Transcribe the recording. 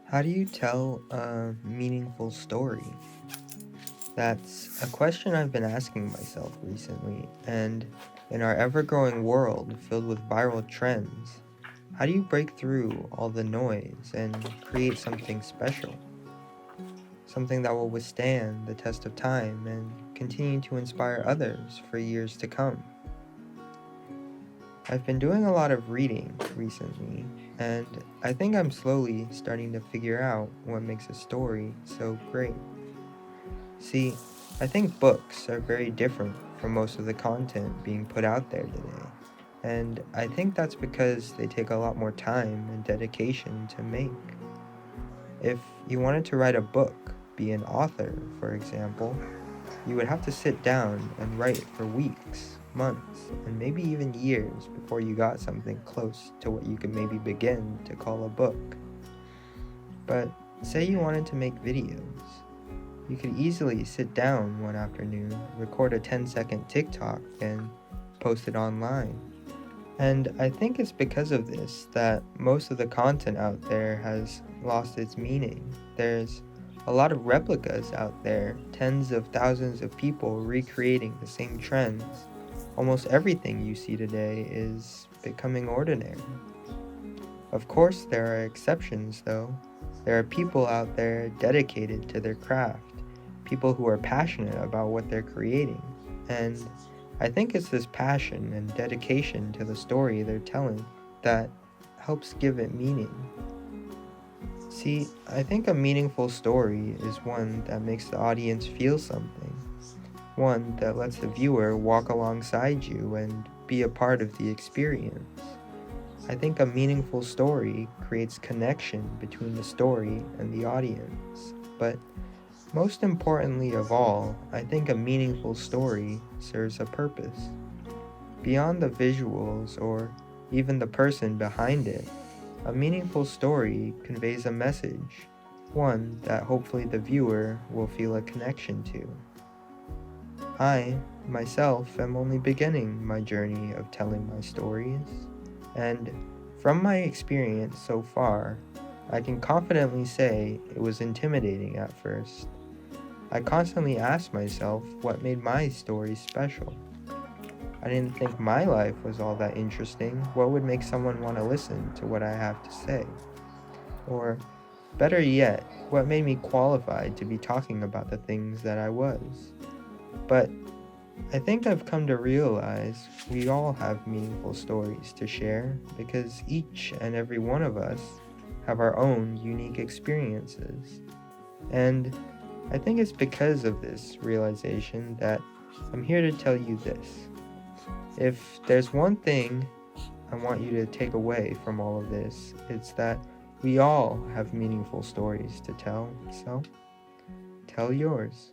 How do you tell a meaningful story? That's a question I've been asking myself recently. And in our ever growing world filled with viral trends, how do you break through all the noise and create something special? Something that will withstand the test of time and continue to inspire others for years to come? I've been doing a lot of reading recently, and I think I'm slowly starting to figure out what makes a story so great. See, I think books are very different from most of the content being put out there today. And I think that's because they take a lot more time and dedication to make. If you wanted to write a book, be an author, for example, you would have to sit down and write for weeks, months, and maybe even years before you got something close to what you could maybe begin to call a book. But say you wanted to make videos. You could easily sit down one afternoon, record a 10-second TikTok, and post it online. And I think it's because of this that most of the content out there has lost its meaning. There's a lot of replicas out there, tens of thousands of people recreating the same trends. Almost everything you see today is becoming ordinary. Of course, there are exceptions, though. There are people out there dedicated to their craft, people who are passionate about what they're creating. And I think it's this passion and dedication to the story they're telling that helps give it meaning. See, I think a meaningful story is one that makes the audience feel something, one that lets the viewer walk alongside you and be a part of the experience. I think a meaningful story creates connection between the story and the audience. But most importantly of all, I think a meaningful story serves a purpose. Beyond the visuals or even the person behind it, a meaningful story conveys a message, one that hopefully the viewer will feel a connection to. I, myself, am only beginning my journey of telling my stories, and from my experience so far, I can confidently say it was intimidating at first. I constantly asked myself what made my story special. I didn't think my life was all that interesting. What would make someone want to listen to what I have to say? Or, better yet, what made me qualified to be talking about the things that I was? But I think I've come to realize we all have meaningful stories to share because each and every one of us have our own unique experiences. And I think it's because of this realization that I'm here to tell you this. If there's one thing I want you to take away from all of this, it's that we all have meaningful stories to tell. So, tell yours.